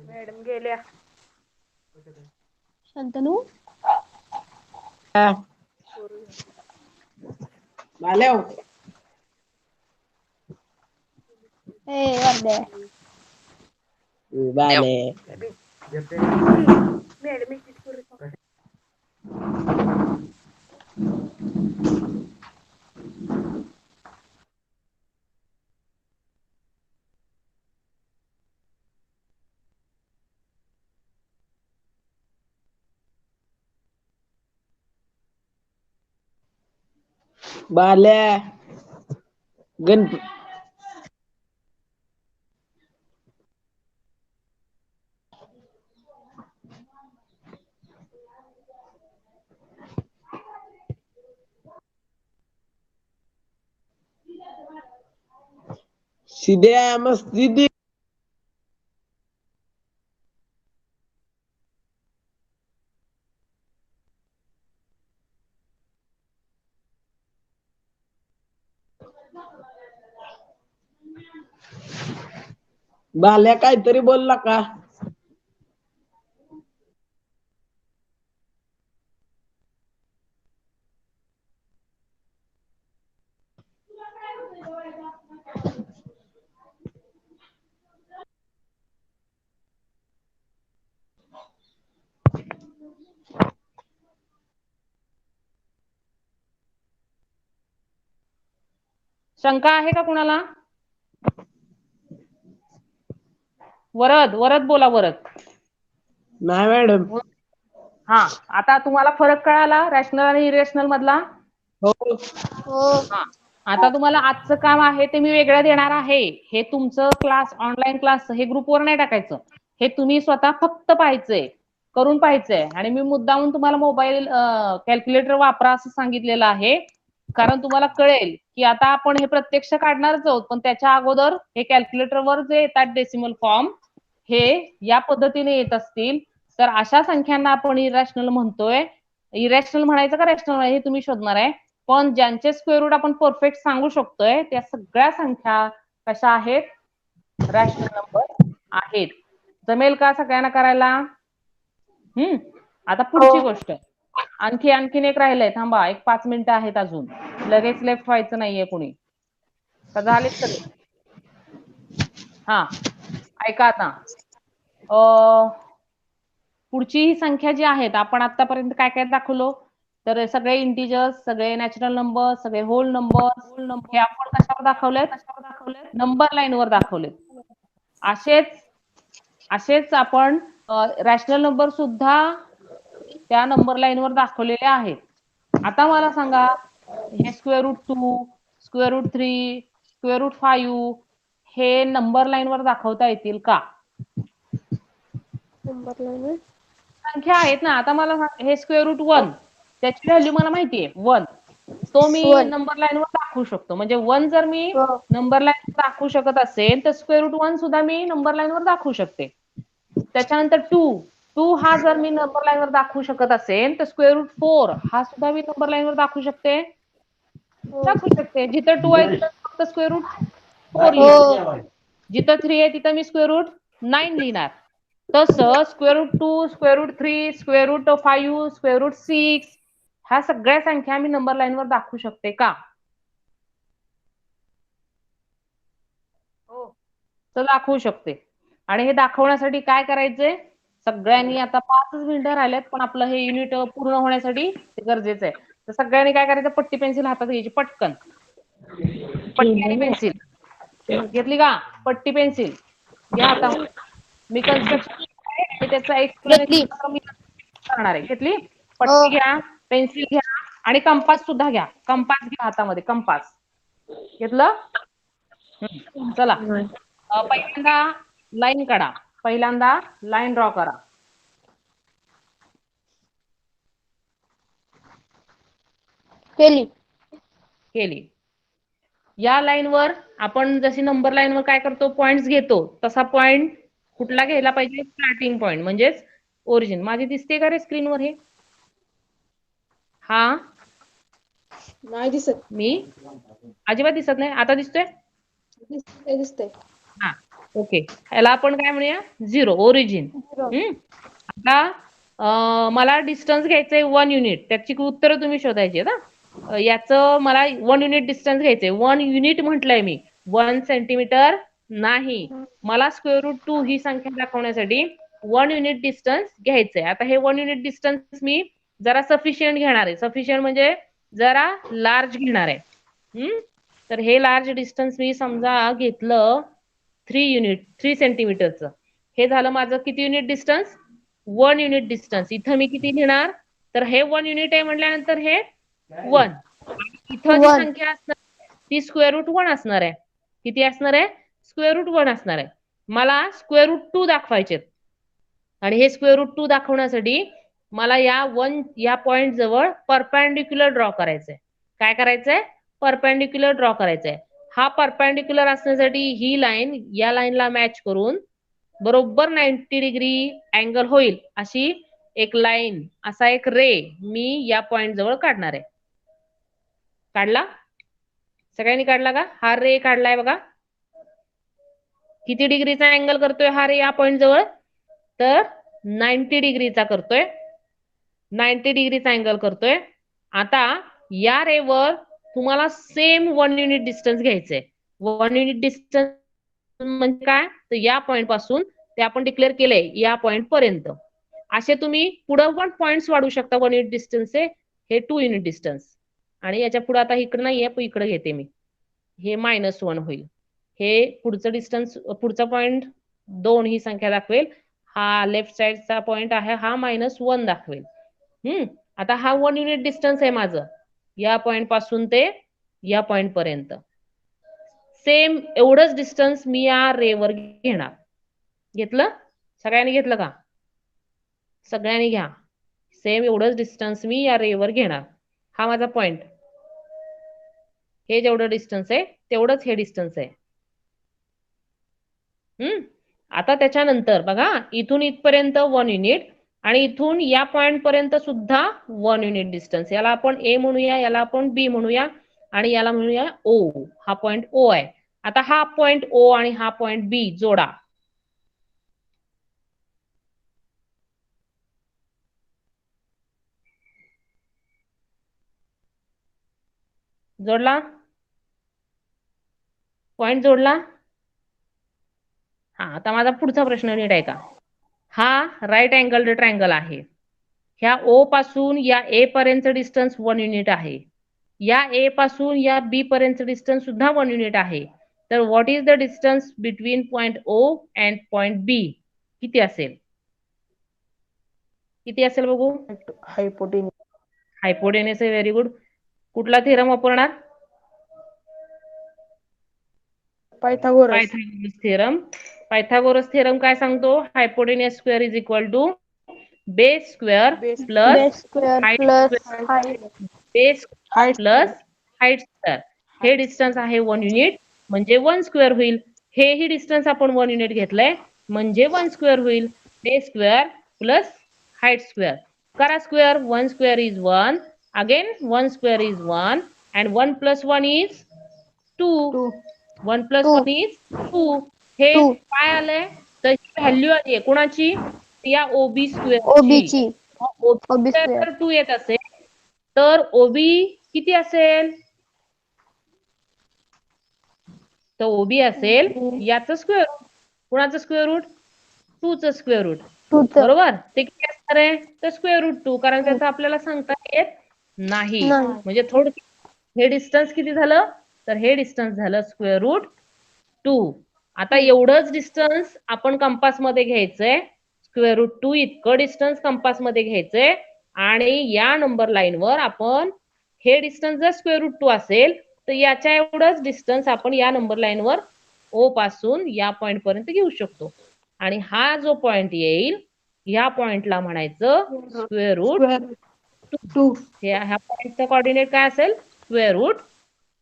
मॅडम गेल्या. शंतनू ए वर्दे मॅडम बाल्या गणपती सिद्या मस्जिदी बाल्या काहीतरी बोलला का? शंका आहे का कुणाला? वरद बोला वरद. नाही मॅडम. हा, आता तुम्हाला फरक कळाला रॅशनल आणि इरेशनल मधला? हो हा, आता तुम्हाला आजचं काम आहे ते मी वेगळं देणार आहे. हे तुमचं क्लास, ऑनलाईन क्लास, हे ग्रुपवर नाही टाकायचं. हे तुम्ही स्वतः फक्त पाहायचंय, करून पाहायचंय. आणि मी मुद्दामून तुम्हाला मोबाईल कॅल्क्युलेटर वापरा असं सांगितलेलं आहे, कारण तुम्हाला कळेल की आता आपण हे प्रत्यक्ष काढणारच आहोत, पण त्याच्या अगोदर हे कॅल्क्युलेटरवर जे येतात डेसिमल फॉर्म हे या पद्धतीने येत असतील तर अशा संख्यांना आपण इरॅशनल म्हणतोय. इरॅशनल म्हणायचं का रॅशनल हे तुम्ही शोधणार आहे. पण ज्यांचे स्क्वेअर रूट आपण परफेक्ट सांगू शकतोय त्या सगळ्या संख्या कशा आहेत? रॅशनल नंबर आहेत. जमेल का सगळ्यांना करायला? आता पुढची गोष्ट, आणखीन एक राहिलंय. थांबा, एक 5 मिनिटं आहेत अजून. लगेच लेफ्ट व्हायचं नाहीये कुणी. का झालेत सगळे? हा, ऐका आता. पुढची ही संख्या जी आहेत, आपण आतापर्यंत काय काय दाखवलो? तर सगळे इंटिजर्स, सगळे नॅचरल नंबर, सगळे होल नंबर, हे आपण कशावर दाखवलेत? नंबर लाईन वर दाखवलेत. असेच आपण रॅशनल नंबर सुद्धा त्या नंबर लाईन वर दाखवलेले आहेत. आता मला सांगा, हे square root 2, square root 3, square root 5 हे नंबर लाईन वर दाखवता येतील का? नंबर लाईन संख्या आहेत ना. आता मला हे स्क्वेअर रूट 1 त्याची व्हॅल्यू मला माहितीये 1, तो मी नंबर लाईन वर दाखवू शकतो. म्हणजे 1 जर मी नंबर लाईन वर दाखवू शकत असेल तर स्क्वेअर रूट 1 सुद्धा मी नंबर लाईन वर दाखवू शकते. त्याच्यानंतर 2 हा जर मी नंबर लाईन वर दाखवू शकत असेल तर स्क्वेअर रूट 4 हा सुद्धा मी नंबर लाईन वर दाखवू शकते. जिथं 2 आहे तिथं फक्त स्क्वेअर रूट 4 लिहिणार. जिथं 3 आहे तिथं मी स्क्वेअर रूट 9 लिहिणार. तसं square root 2, square root 3, square root 5, square root 6 ह्या सगळ्या संख्या मी नंबर लाईनवर दाखवू शकते का? हो. तर दाखवू शकते. आणि हे दाखवण्यासाठी काय करायचंय? सगळ्यांनी आता 5 मिनिटं राहिलेत, पण आपलं हे युनिट पूर्ण होण्यासाठी ते गरजेचं आहे. तर सगळ्यांनी काय करायचं? पट्टी पेन्सिल हातात घ्यायची पटकन. पट्टी आणि पेन्सिल घेतली का? पट्टी पेन्सिल घ्या हातामध्ये. मी कन्स्ट्रक्शन त्याचा एक्सप्लेनेशन मी करणार आहे. घेतली? पट्टी घ्या, पेन्सिल घ्या आणि कंपास सुद्धा घ्या. कंपास घ्या हातामध्ये, कंपास. घेतलं? चला. पहिल्यांदा लाईन काढा. पहिल्यांदा लाईन ड्रॉ करा. केली. या लाईनवर आपण जशी नंबर लाईनवर काय करतो? पॉइंट्स घेतो. तसा पॉइंट कुठला घ्यायला पाहिजे? स्टार्टिंग पॉइंट म्हणजेच ओरिजिन. माझी दिसते का रे स्क्रीनवर हे? हा नाही दिसत. मी अजिबात दिसत नाही. आता दिसतोय? दिसतंय. हा ओके. याला आपण काय म्हणूया? 0 ओरिजिन. आता मला डिस्टन्स घ्यायचंय 1 युनिट. त्याची उत्तरं तुम्ही शोधायची ना. याचं मला 1 युनिट डिस्टन्स घ्यायचंय. 1 युनिट म्हटलंय मी, 1 सेंटीमीटर नाही. मला स्क्वेअर रूट 2 ही संख्या दाखवण्यासाठी 1 युनिट डिस्टन्स घ्यायचंय. आता हे 1 युनिट डिस्टन्स मी जरा सफिशियंट घेणार आहे. सफिशियंट म्हणजे जरा लार्ज घेणार आहे. तर हे लार्ज डिस्टन्स मी समजा घेतलं 3 सेंटीमीटरचं. हे झालं माझं किती युनिट डिस्टन्स? 1 unit distance. इथं मी किती लिहिणार? तर हे 1 युनिट आहे म्हटल्यानंतर हे 1. इथं जी संख्या असणार ती स्क्वेअर रूट 1 असणार आहे. किती असणार आहे? स्क्वेअर रूट 1 असणार आहे. मला स्क्वेअर रूट 2 दाखवायचे आणि हे स्क्वेअर रूट 2 दाखवण्यासाठी मला या पॉइंट जवळ परपेंडिक्युलर ड्रॉ करायचंय. काय करायचंय? परपेंडिक्युलर ड्रॉ करायचंय. हा परपेंडिक्युलर असण्यासाठी ही लाईन या लाईनला मॅच करून बरोबर 90 डिग्री अँगल होईल अशी एक लाईन, असा एक रे मी या पॉइंट जवळ काढणार आहे. काढला? सगळ्यांनी काढला का? हा रे काढलाय बघा. किती डिग्रीचा अँगल करतोय हा रे या पॉइंट जवळ? तर 90 डिग्रीचा करतोय. 90 डिग्रीचा अँगल करतोय. आता या रेवर तुम्हाला सेम 1 युनिट डिस्टन्स घ्यायचंय. 1 युनिट डिस्टन्स म्हणजे काय? तर या पॉइंट पासून ते आपण डिक्लेअर केलंय या पॉइंट पर्यंत. असे तुम्ही पुढे पण पॉइंट्स वाढवू शकता 1 युनिट डिस्टन्सचे. हे 2 युनिट डिस्टन्स. आणि याच्या पुढे आता इकडे नाहीये, पण इकडे घेते मी. हे -1 होईल. हे पुढचं डिस्टन्स, पुढचा पॉइंट 2 ही संख्या दाखवेल. हा लेफ्ट साइडचा पॉइंट आहे, हा -1 दाखवेल. आता हा 1 युनिट डिस्टन्स आहे माझं या पॉइंट पासून ते या पॉइंट पर्यंत. सेम एवढंच डिस्टन्स मी या रेवर घेणार. घेतलं? सगळ्यांनी घेतलं का? सगळ्यांनी घ्या. सेम एवढंच डिस्टन्स मी या रेवर घेणार. हा माझा पॉइंट. हे जेवढं डिस्टन्स आहे तेवढंच हे डिस्टन्स आहे. आता त्याच्यानंतर बघा, इथून इथपर्यंत 1 युनिट आणि इथून या पॉइंट पर्यंत सुद्धा 1 युनिट डिस्टन्स. याला आपण ए म्हणूया, याला आपण बी म्हणूया आणि याला म्हणूया ओ. हा पॉइंट ओ आहे. आता हा पॉइंट ओ आणि हा पॉइंट बी जोडा. जोडला? पॉइंट जोडला? हा, आता माझा पुढचा प्रश्न नीट आहे का? हा राईट अँगल ट्रायंगल आहे. ह्या ओ पासून या ए पर्यंत डिस्टन्स 1 युनिट आहे. या ए पासून या बी पर्यंत डिस्टन्स सुद्धा 1 युनिट आहे. तर what is the distance between point O and point B? किती असेल? किती असेल बघू? हायपोटेन्यूस आहे. Very good. कुठला थेरम वापरणार? Pythagoras theorem. पायथागोरस थेरम काय सांगतो? Hypotenuse square is equal to base square plus base plus height square. हे डिस्टन्स आहे 1 युनिट म्हणजे 1 स्क्वेअर होईल. हेही डिस्टन्स आपण 1 युनिट घेतलंय म्हणजे 1 स्क्वेअर होईल. Base square plus height square. करा square. 1 square is 1. Again 1 square is 1 and 1 plus 1 is 2. 1 plus 1 is 2. हे काय आलंय? तर व्हॅल्यू आली आहे कोणाची या ओबी ओबी स्क्वेअरची. ची ओबी OB स्क्वेअर स्क्वेअर जर 2 येत असेल तर ओबी किती असेल तर ओबी असेल याचं स्क्वेअर रूट. कुणाचं स्क्वेअर रूट 2 चं स्क्वेअर रूट. 2 च बरोबर ते किती असणार आहे तर स्क्वेअर रूट 2 कारण त्याचं आपल्याला सांगता येत नाही. नाही. म्हणजे थोडं हे डिस्टन्स किती झालं तर हे डिस्टन्स झालं स्क्वेअर रूट 2. आता एवढंच डिस्टन्स आपण कंपास मध्ये घ्यायचंय स्क्वेअर रूट 2 इतकं डिस्टन्स कंपास मध्ये घ्यायचंय आणि या नंबर लाईनवर आपण हे डिस्टन्स जर स्क्वेअर रूट 2 असेल तर याच्या एवढंच डिस्टन्स आपण या नंबर लाईनवर ओ पासून या पॉइंट पर्यंत घेऊ शकतो आणि हा जो पॉइंट येईल या पॉइंटला म्हणायचं स्क्वेअर रूट 2. ह्या पॉइंटचा कोऑर्डिनेट काय असेल स्क्वेअर रूट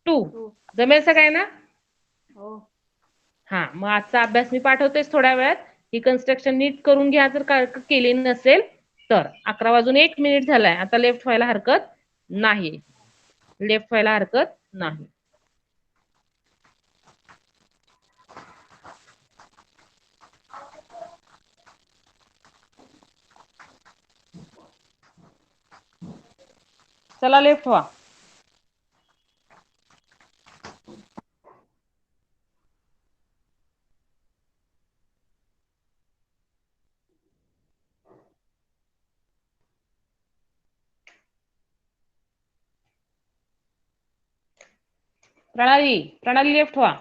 2. जमेल सगळ्यांना हा मग आजचा अभ्यास मी पाठवतेच थोड्या वेळात. ही कन्स्ट्रक्शन नीट करून घ्या जर केली नसेल तर. 11 वाजून 1 मिनिट झालाय आता लेफ्ट व्हायला हरकत नाही. लेफ्ट व्हायला हरकत नाही. चला लेफ्ट व्हा. प्रणाली लेफ्ट व्हा.